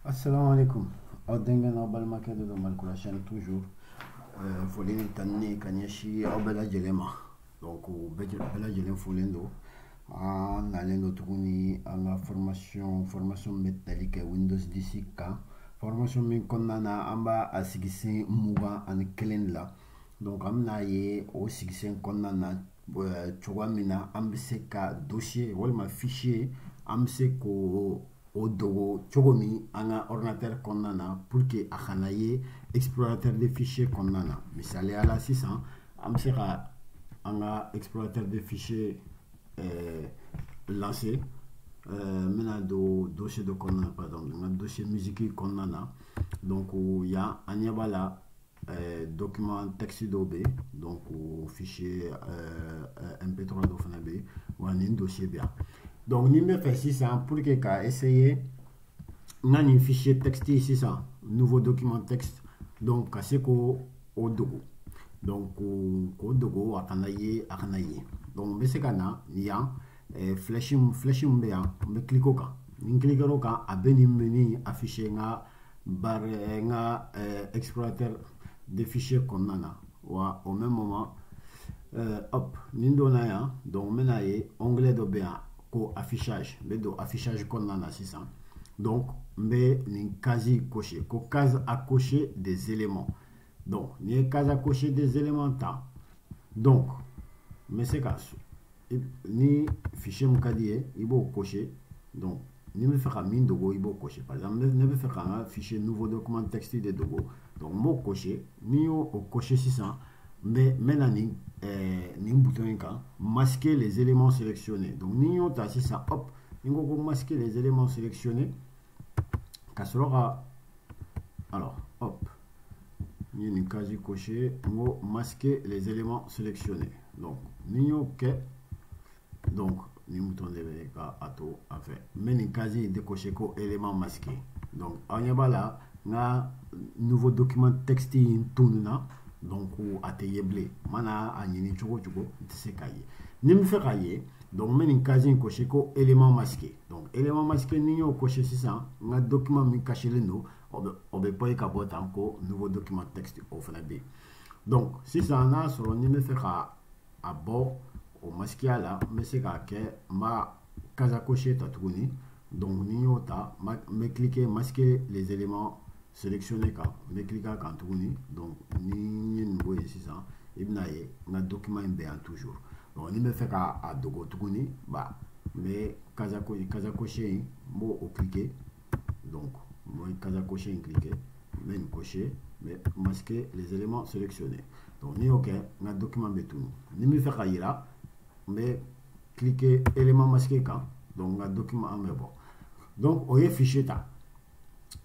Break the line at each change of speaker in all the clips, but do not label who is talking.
Assalamu alaikum. Aw dengen aw balimakɛ de don Malikura chaîne toujours. Foli ni tanni ka ɲɛsin aw bɛɛ lajɛlen ma. Donc bɛɛ lajɛlen folen don. An nalen don tuguni an ka formation bɛ tali kɛ Windows 10 kan. Formation min kɔnɔna na an b'a a sigisen 21 de la. Donc an bɛna ye o sigisen kɔnɔna na cogoya min na an bɛ se ka dossier walima fichier an bɛ se k'o o dogo cogo min an ka ordinateur kɔnɔna na pour que a kana ye explorateur de fichier kɔnɔna na. Misaliya la sisan an bɛ se ka an ka explorateur de fichier lancer. N bɛna don dossier dɔ kɔnɔna na par exemple n ka dossier musique kɔnɔna na. Donc yan an ɲɛ b'a la document texte dɔ bɛ yen, donc fichier mp3 dɔ fana bɛ yen wa nin dossier bɛ yan. Donc ni bɛ fɛ sisan pour que ka essayer n ka nin fichier texte sisan nouveau document texte, donc ka se ko o dogo, donc k'o dogo a kana ye. Donc n bɛ se ka na yan flèche min bɛ yan n bɛ cliquer o kan. Ni n cliquer o kan a bɛ nin menu afficher n ka explorateur de fichier kɔnɔna na wa au même moment hop ni n donna yan, donc n bɛna ye onglet dɔ bɛ yan ko affichage. N bɛ don affichage kɔnɔna na sisan. Donc n bɛ nin case cocher ko case à cocher des éléments. Donc ni ye case à cocher des éléments ta, donc n bɛ se ka ni fichier min ka di ye i b'o cocher. Donc ni n bɛ fɛ ka min dogo i b'o cocher. Par exemple ne bɛ fɛ ka n ka fichier nouveau document texte de dogo, donc n b'o cocher. Ni y'o cocher sisan n bɛ na nin bouton in kan, masquer les éléments sélectionnés. Donc ni y'o ta sisan hop ni ko ko masquer les éléments sélectionnés ka sɔrɔ ka alors hop ni ye nin case cocher n ko masquer les éléments sélectionnés. Donc ni y'o kɛ, donc ni bouton de bɛ ka a to a fɛ n bɛ nin case in décocher ko élément masqué. Donc aw ɲɛ b'a la n ka nouveau document texte in tununa, donc a tɛ ye bilen. Mana a ɲini cogo cogo n tɛ se k'a ye. Ni n bɛ fɛ k'a ye, donc n bɛ nin case in cocher ko élément masqué. Donc élément masqué ni y'o cocher sisan n ka document min cachelen don o bɛ bɔ ka bɔ tan ko nouveau document texte o fana bɛ yen. Donc sisan n'a sɔrɔ ni n bɛ fɛ ka a bɔ o masquer la, n bɛ se k'a kɛ n b'a case à cocher ta tuguni. Donc ni y'o ta n bɛ cliquer masquer les éléments sélectionnés kan, n bɛ cliquer a kan tuguni. Donc ni ye nin bɔ yen sisan i bɛna ye n ka document in bɛ yan toujours. Donc ni n bɛ fɛ k'a dogo tuguni n bɛ case à cocher in n b'o cliquer. Donc n bɛ case à cocher in cliquer, n bɛ nin cocher, n bɛ masquer les éléments sélectionnés. Donc ni y'o kɛ n ka document bɛ tunu. Ni n bɛ fɛ ka yira n bɛ cliquer élément masqué kan, donc n ka document an bɛ bɔ. Donc o ye fichier ta.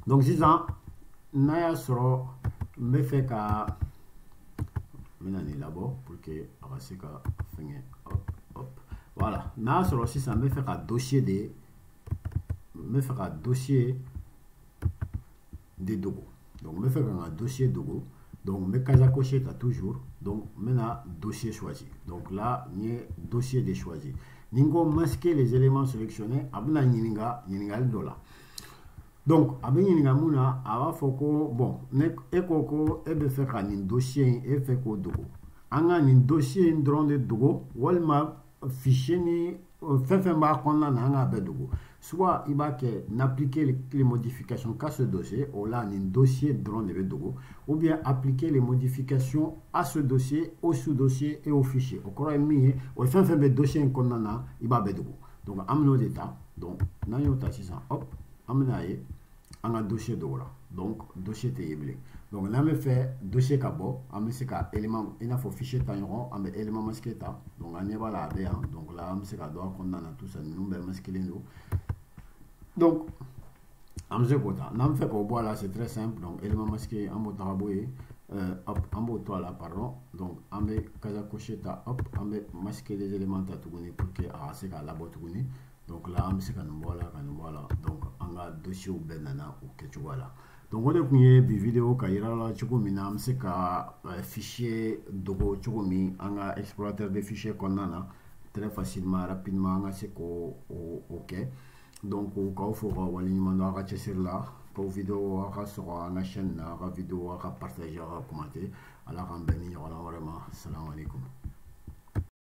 Donc sisan n'a y'a sɔrɔ n bɛ fɛ ka n bɛna nin labɔ pour que a ka se ka fɛngɛ hop voilà. N'a y'a sɔrɔ sisan n bɛ fɛ ka dossier de dogo, donc n bɛ fɛ ka n ka dossier dogo, donc n bɛ case à cocher ta toujours. Donc n bɛna dossier choisir. Donc là n ye dossier de choisir. Ni n ko masquer les éléments sélectionnés a bɛna ɲininkali dɔ la. Donc a bɛ ɲininka mun na, a b'a fɔ ko bon e ko ko e bɛ fɛ ka nin dossier in e fɛ k'o dogo, an ka nin dossier in dɔrɔn de dogo walima fichier ni fɛn fɛn b'a kɔnɔna na an k'a bɛɛ dogo. Soit i b'a kɛ n'appliquer les modifications qu'à ce dossier, o la nin dossier dɔrɔn de bɛ dogo, ou bien appliquer les modifications à ce dossier, au sous-dossier et au fichier. O kɔrɔ ye min ye o fɛn fɛn bɛ dossier in kɔnɔna na i b'a bɛɛ dogo. Donc an bɛn'o de ta. Donc n'an y'o ta sisan hop an bɛna ye an ka dossier dogo la. Donc dossier tɛ ye bilen. Donc n'an bɛ fɛ dossier ka bɔ an bɛ se ka élément i n'a fɔ fichier ta ɲɔgɔn an bɛ élément masqué ta. Donc an ɲɛ b'a la a bɛ yan. Donc là an bɛ se ka dɔn a kɔnɔna na tout ça ninnu bɛɛ masquélen don. Donc an bɛ se k'o ta. N'an bɛ fɛ k'o bɔ a la c'est très simple. Donc élément masqué an b'o ta ka bɔ yen. Hop an b'o to a la pardon. Donc an bɛ case à cocher ta hop an bɛ masquer les éléments ta tuguni pour que a ka se k'a labɔ tuguni. Donc là an bɛ se ka nin bɔ a la ka nin bɔ a la. Donc an ka dossier bɛɛ nana o kɛcogo la. Donc o de tun ye bi vidéo ka yira la cogo min na an bɛ se ka fichier dogo cogo min an ka explorateur de fichier kɔnɔna na très facilement rapidement an ka se k'o kɛ. donc kaw fo wali ñu mën a sur là kaw vidéo a sur la chaîne na vidéo a partager a commenter ala kan ben ni wala vraiment assalamu alaikum